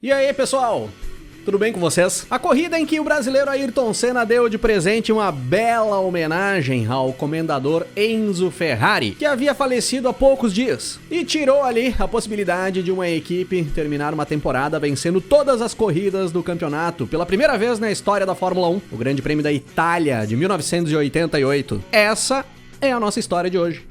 E aí, pessoal? Tudo bem com vocês? A corrida em que o brasileiro Ayrton Senna deu de presente uma bela homenagem ao comendador Enzo Ferrari, que havia falecido há poucos dias, e tirou ali a possibilidade de uma equipe terminar uma temporada vencendo todas as corridas do campeonato pela primeira vez na história da Fórmula 1, o Grande Prêmio da Itália de 1988. Essa é a nossa história de hoje.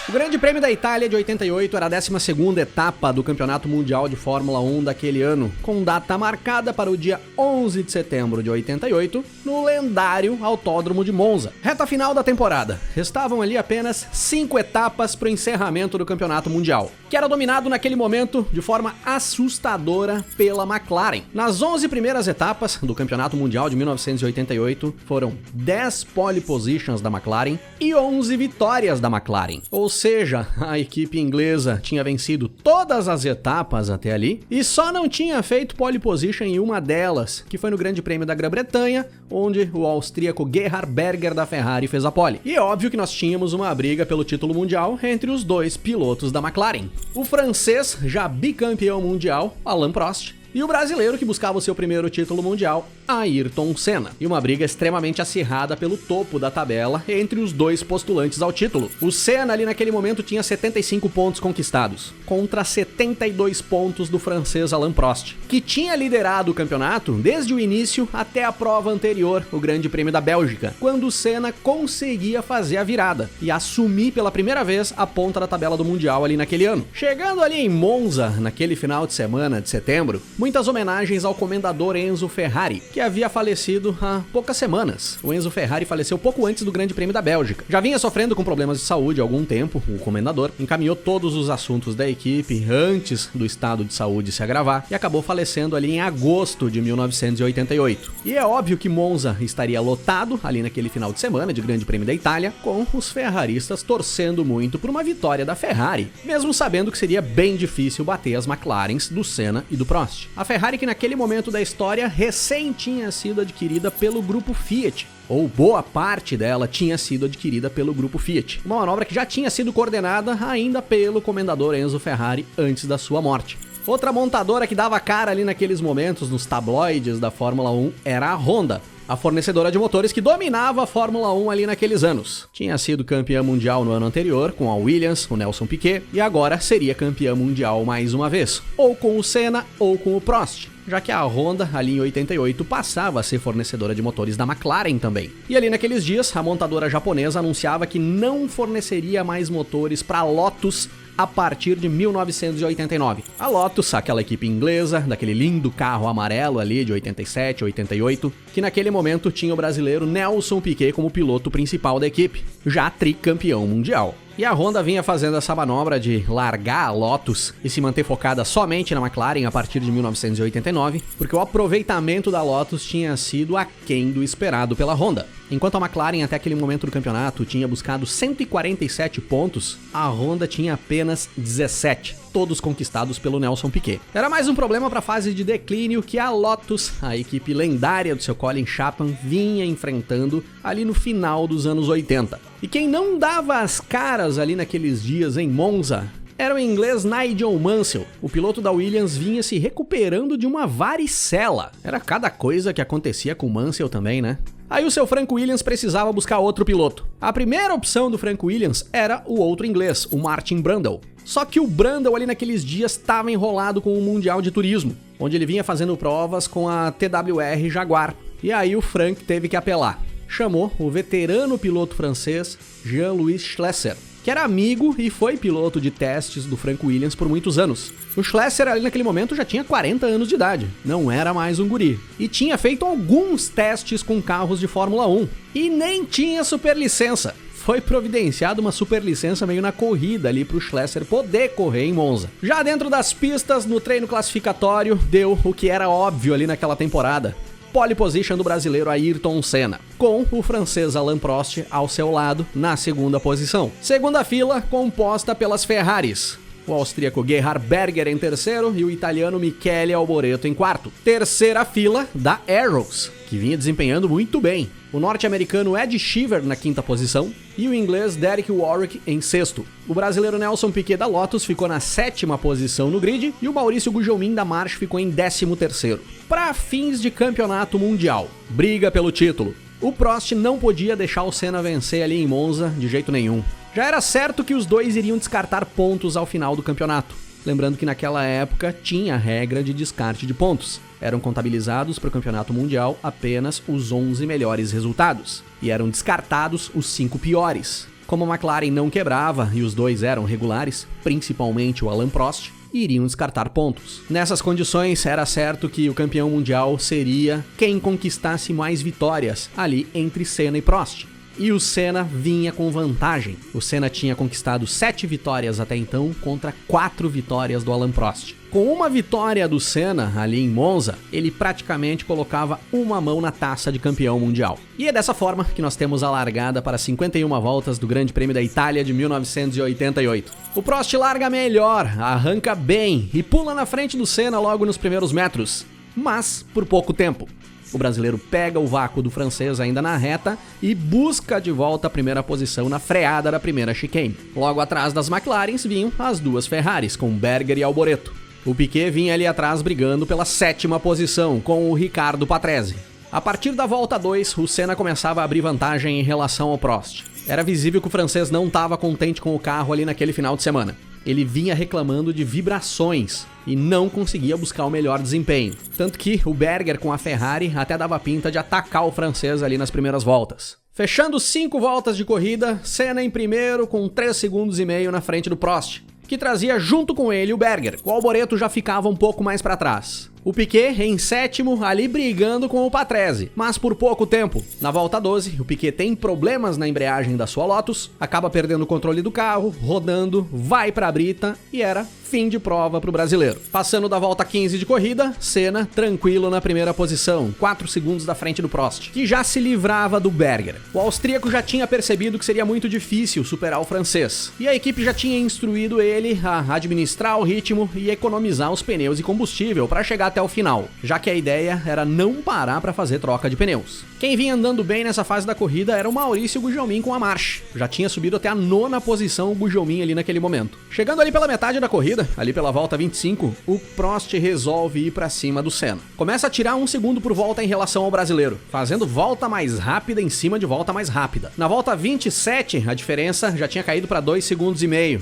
O Grande Prêmio da Itália de 88 era a 12ª etapa do Campeonato Mundial de Fórmula 1 daquele ano, com data marcada para o dia 11 de setembro de 88, no lendário Autódromo de Monza. Reta final da temporada. Restavam ali apenas 5 etapas para o encerramento do Campeonato Mundial, que era dominado naquele momento de forma assustadora pela McLaren. Nas 11 primeiras etapas do Campeonato Mundial de 1988, foram 10 pole positions da McLaren e 11 vitórias da McLaren. Ou seja, a equipe inglesa tinha vencido todas as etapas até ali e só não tinha feito pole position em uma delas, que foi no Grande Prêmio da Grã-Bretanha, onde o austríaco Gerhard Berger da Ferrari fez a pole. E é óbvio que nós tínhamos uma briga pelo título mundial entre os dois pilotos da McLaren. O francês, já bicampeão mundial, Alain Prost, e o brasileiro que buscava o seu primeiro título mundial, Ayrton Senna. E uma briga extremamente acirrada pelo topo da tabela entre os dois postulantes ao título. O Senna ali naquele momento tinha 75 pontos conquistados, contra 72 pontos do francês Alain Prost, que tinha liderado o campeonato desde o início até a prova anterior, o Grande Prêmio da Bélgica, quando o Senna conseguia fazer a virada e assumir pela primeira vez a ponta da tabela do Mundial ali naquele ano. Chegando ali em Monza, naquele final de semana de setembro, muitas homenagens ao comendador Enzo Ferrari, que havia falecido há poucas semanas. O Enzo Ferrari faleceu pouco antes do Grande Prêmio da Bélgica. Já vinha sofrendo com problemas de saúde há algum tempo, o comendador encaminhou todos os assuntos da equipe antes do estado de saúde se agravar e acabou falecendo ali em agosto de 1988. E é óbvio que Monza estaria lotado ali naquele final de semana de Grande Prêmio da Itália, com os ferraristas torcendo muito por uma vitória da Ferrari, mesmo sabendo que seria bem difícil bater as McLarens do Senna e do Prost. A Ferrari, que naquele momento da história recém tinha sido adquirida pelo grupo Fiat, ou boa parte dela tinha sido adquirida pelo grupo Fiat, uma manobra que já tinha sido coordenada ainda pelo comendador Enzo Ferrari antes da sua morte. Outra montadora que dava cara ali naqueles momentos nos tabloides da Fórmula 1 era a Honda, a fornecedora de motores que dominava a Fórmula 1 ali naqueles anos. Tinha sido campeã mundial no ano anterior com a Williams, o Nelson Piquet, e agora seria campeã mundial mais uma vez, ou com o Senna ou com o Prost, já que a Honda, ali em 88, passava a ser fornecedora de motores da McLaren também. E ali naqueles dias, a montadora japonesa anunciava que não forneceria mais motores para a Lotus a partir de 1989. A Lotus, aquela equipe inglesa, daquele lindo carro amarelo ali de 87, 88, que naquele momento tinha o brasileiro Nelson Piquet como piloto principal da equipe, já tricampeão mundial. E a Honda vinha fazendo essa manobra de largar a Lotus e se manter focada somente na McLaren a partir de 1989, porque o aproveitamento da Lotus tinha sido aquém do esperado pela Honda. Enquanto a McLaren até aquele momento do campeonato tinha buscado 147 pontos, a Honda tinha apenas 17, todos conquistados pelo Nelson Piquet. Era mais um problema para a fase de declínio que a Lotus, a equipe lendária do seu Colin Chapman, vinha enfrentando ali no final dos anos 80. E quem não dava as caras ali naqueles dias em Monza era o inglês Nigel Mansell. O piloto da Williams vinha se recuperando de uma varicela. Era cada coisa que acontecia com o Mansell também, né? Aí o seu Frank Williams precisava buscar outro piloto. A primeira opção do Frank Williams era o outro inglês, o Martin Brundle. Só que o Brundle ali naqueles dias estava enrolado com o Mundial de Turismo, onde ele vinha fazendo provas com a TWR Jaguar. E aí o Frank teve que apelar. Chamou o veterano piloto francês Jean-Louis Schlesser, que era amigo e foi piloto de testes do Frank Williams por muitos anos. O Schlesser ali naquele momento já tinha 40 anos de idade, não era mais um guri, e tinha feito alguns testes com carros de Fórmula 1, e nem tinha superlicença. Foi providenciada uma superlicença meio na corrida ali pro Schlesser poder correr em Monza. Já dentro das pistas, no treino classificatório, deu o que era óbvio ali naquela temporada: pole position do brasileiro Ayrton Senna, com o francês Alain Prost ao seu lado na segunda posição. Segunda fila composta pelas Ferraris. o austríaco Gerhard Berger em terceiro e o italiano Michele Alboreto em quarto. Terceira fila da Arrows, que vinha desempenhando muito bem. O norte-americano Ed Sheever na quinta posição e o inglês Derek Warwick em sexto. O brasileiro Nelson Piquet da Lotus ficou na sétima posição no grid e o Maurício Gugelmin da March ficou em 13º. Para fins de campeonato mundial, briga pelo título. O Prost não podia deixar o Senna vencer ali em Monza de jeito nenhum. Já era certo que os dois iriam descartar pontos ao final do campeonato. Lembrando que naquela época tinha a regra de descarte de pontos. Eram contabilizados para o campeonato mundial apenas os 11 melhores resultados. E eram descartados os 5 piores. Como a McLaren não quebrava e os dois eram regulares, principalmente o Alain Prost, iriam descartar pontos. Nessas condições, era certo que o campeão mundial seria quem conquistasse mais vitórias ali entre Senna e Prost. E o Senna vinha com vantagem. O Senna tinha conquistado 7 vitórias até então contra 4 vitórias do Alain Prost. Com uma vitória do Senna ali em Monza, ele praticamente colocava uma mão na taça de campeão mundial. E é dessa forma que nós temos a largada para 51 voltas do Grande Prêmio da Itália de 1988. O Prost larga melhor, arranca bem e pula na frente do Senna logo nos primeiros metros, mas por pouco tempo. O brasileiro pega o vácuo do francês ainda na reta e busca de volta a primeira posição na freada da primeira chicane. Logo atrás das McLarens vinham as duas Ferraris, com Berger e Alboreto. O Piquet vinha ali atrás brigando pela sétima posição, com o Riccardo Patrese. A partir da volta 2, o Senna começava a abrir vantagem em relação ao Prost. Era visível que o francês não estava contente com o carro ali naquele final de semana. Ele vinha reclamando de vibrações e não conseguia buscar o melhor desempenho. Tanto que o Berger com a Ferrari até dava pinta de atacar o francês ali nas primeiras voltas. Fechando 5 voltas de corrida, Senna em primeiro com 3,5 segundos na frente do Prost, que trazia junto com ele o Berger. O Alboreto já ficava um pouco mais para trás. O Piquet em sétimo, ali brigando com o Patrese, mas por pouco tempo. Na volta 12, o Piquet tem problemas na embreagem da sua Lotus, acaba perdendo o controle do carro, rodando, vai para a brita e era fim de prova para o brasileiro. Passando da volta 15 de corrida, Senna tranquilo na primeira posição, 4 segundos da frente do Prost, que já se livrava do Berger. O austríaco já tinha percebido que seria muito difícil superar o francês, e a equipe já tinha instruído ele a administrar o ritmo e economizar os pneus e combustível para chegar até o final, já que a ideia era não parar para fazer troca de pneus. Quem vinha andando bem nessa fase da corrida era o Maurício Gugelmin com a March. Já tinha subido até a 9ª posição o Gugelmin ali naquele momento. Chegando ali pela metade da corrida, ali pela volta 25, o Prost resolve ir para cima do Senna. Começa a tirar 1 segundo por volta em relação ao brasileiro, fazendo volta mais rápida em cima de volta mais rápida. Na volta 27, a diferença já tinha caído para 2,5 segundos.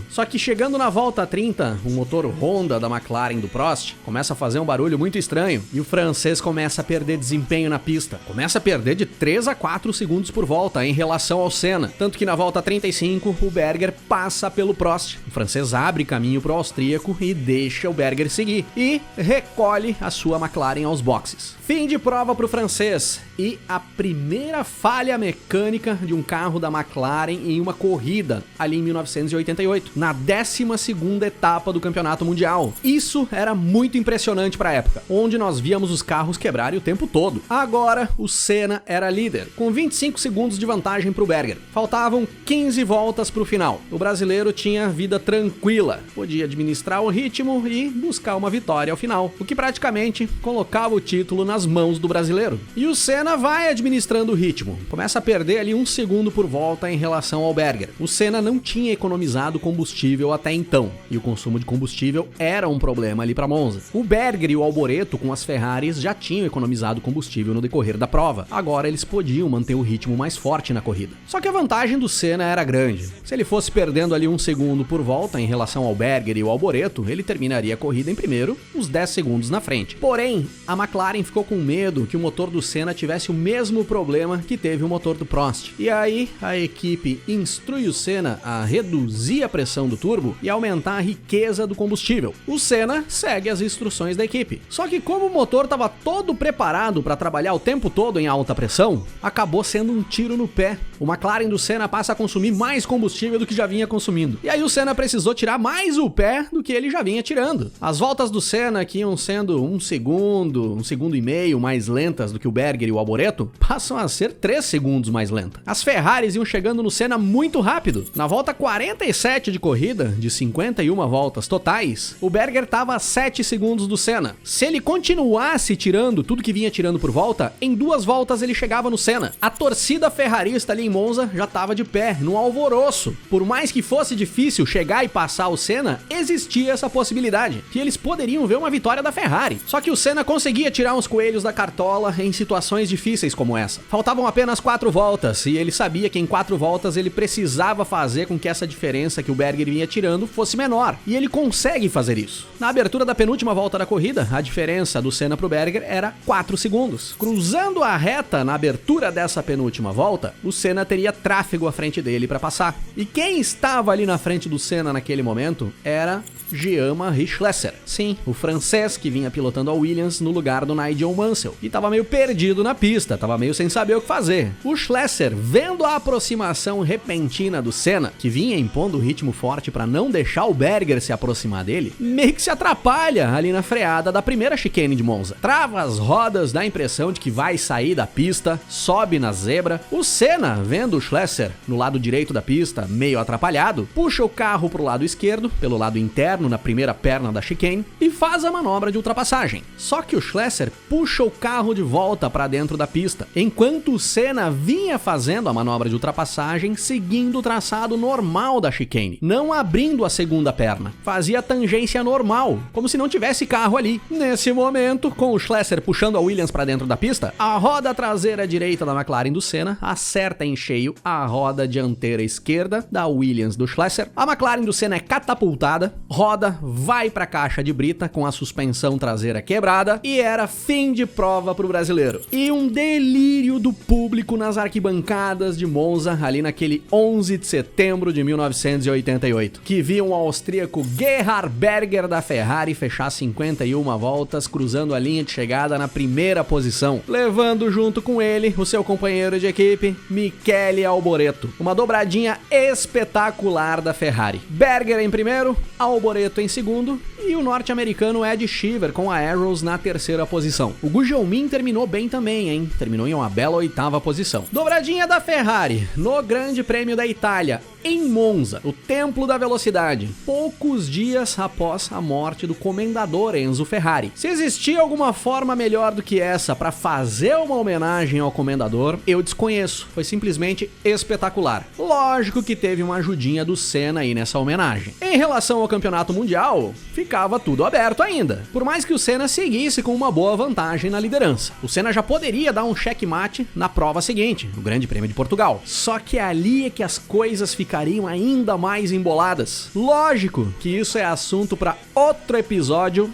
Só que chegando na volta 30, o motor Honda da McLaren do Prost começa a fazer um barulho muito estranho e o francês começa a perder desempenho na pista. Começa a perder de 3 a 4 segundos por volta em relação ao Senna. Tanto que na volta 35, o Berger passa pelo Prost. O francês abre caminho para o austríaco e deixa o Berger seguir. E recolhe a sua McLaren aos boxes. Fim de prova para o francês e a primeira falha mecânica de um carro da McLaren em uma corrida ali em 1988, na 12ª etapa do Campeonato Mundial. Isso era muito impressionante para a época, onde nós víamos os carros quebrarem o tempo todo. Agora o Senna era líder, com 25 segundos de vantagem para o Berger. Faltavam 15 voltas para o final. O brasileiro tinha vida tranquila, podia administrar o ritmo e buscar uma vitória ao final, o que praticamente colocava o título nas mãos do brasileiro. E o Senna vai administrando o ritmo, começa a perder ali 1 segundo por volta em relação ao Berger. O Senna não tinha economizado combustível até então, e o consumo de combustível era um problema ali para Monza. O Berger e o Alboreto com as Ferraris já tinham economizado combustível no decorrer da prova. Agora eles podiam manter o ritmo mais forte na corrida. Só que a vantagem do Senna era grande. Se ele fosse perdendo ali 1 segundo por volta em relação ao Berger e o Alboreto, ele terminaria a corrida em primeiro, uns 10 segundos na frente. Porém, a McLaren ficou com medo que o motor do Senna tivesse o mesmo problema que teve o motor do Prost. E aí, a equipe instrui o Senna a reduzir a pressão do turbo e aumentar a riqueza do combustível. O Senna segue as instruções da equipe. Só que como o motor estava todo preparado para trabalhar o tempo todo em alta pressão, acabou sendo um tiro no pé. O McLaren do Senna passa a consumir mais combustível do que já vinha consumindo. E aí o Senna precisou tirar mais o pé do que ele já vinha tirando. As voltas do Senna, que iam sendo um segundo e meio mais lentas do que o Berger e o Alboreto, passam a ser 3 segundos mais lentas. As Ferraris iam chegando no Senna muito rápido. Na volta 47 de corrida, de 51 voltas totais, o Berger estava a 7 segundos do Senna. Se ele continuasse tirando tudo que vinha tirando por volta, em 2 voltas ele chegava no Senna. A torcida ferrarista ali em Monza já estava de pé, no alvoroço. Por mais que fosse difícil chegar e passar o Senna, existia essa possibilidade, que eles poderiam ver uma vitória da Ferrari. Só que o Senna conseguia tirar uns coelhos da cartola em situações difíceis como essa. Faltavam apenas 4 voltas, e ele sabia que em 4 voltas ele precisava fazer com que essa diferença que o Berger vinha tirando fosse menor, e ele consegue fazer isso. Na abertura da penúltima volta da corrida, a diferença do Senna pro Berger era 4 segundos. Cruzando a reta na abertura dessa penúltima volta, o Senna teria tráfego à frente dele para passar. E quem estava ali na frente do Senna naquele momento era Jean-Marie Schlesser. Sim, o francês que vinha pilotando a Williams no lugar do Nigel Mansell. E tava meio perdido na pista, tava meio sem saber o que fazer. O Schlesser, vendo a aproximação repentina do Senna, que vinha impondo ritmo forte para não deixar o Berger se aproximar dele, meio que se atrapalha ali na freada da primeira chicane de Monza. Trava as rodas, dá a impressão de que vai sair da pista, sobe na zebra. O Senna, vendo o Schlesser no lado direito da pista, meio atrapalhado, puxa o carro pro lado esquerdo, pelo lado interno, na primeira perna da chicane, e faz a manobra de ultrapassagem. Só que o Schlesser puxa o carro de volta para dentro da pista, enquanto o Senna vinha fazendo a manobra de ultrapassagem seguindo o traçado normal da chicane, não abrindo a segunda perna. Fazia a tangência normal, como se não tivesse carro ali. Nesse momento, com o Schlesser puxando a Williams para dentro da pista, a roda traseira direita da McLaren do Senna acerta em cheio a roda dianteira esquerda da Williams do Schlesser. A McLaren do Senna é catapultada, roda vai para a caixa de brita com a suspensão traseira quebrada e era fim de prova para o brasileiro. E um delírio do público nas arquibancadas de Monza ali naquele 11 de setembro de 1988, que viu o austríaco Gerhard Berger da Ferrari fechar 51 voltas cruzando a linha de chegada na primeira posição, levando junto com ele o seu companheiro de equipe, Michele Alboreto. Uma dobradinha espetacular da Ferrari. Berger em primeiro, Alboreto em segundo e o norte-americano Ed Cheever com a Arrows na terceira posição. O Gugelmin terminou bem também, hein? Terminou em uma bela 8ª posição. Dobradinha da Ferrari no Grande Prêmio da Itália, em Monza, o templo da velocidade, poucos dias após a morte do comendador Enzo Ferrari. Se existia alguma forma melhor do que essa para fazer uma homenagem ao comendador, eu desconheço. Foi simplesmente espetacular. Lógico que teve uma ajudinha do Senna aí nessa homenagem. Em relação ao campeonato mundial, ficava tudo aberto ainda. Por mais que o Senna seguisse com uma boa vantagem na liderança. O Senna já poderia dar um checkmate na prova seguinte, no Grande Prêmio de Portugal. Só que ali é que as coisas ficariam ainda mais emboladas. Lógico que isso é assunto para outro episódio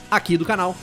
aqui do canal.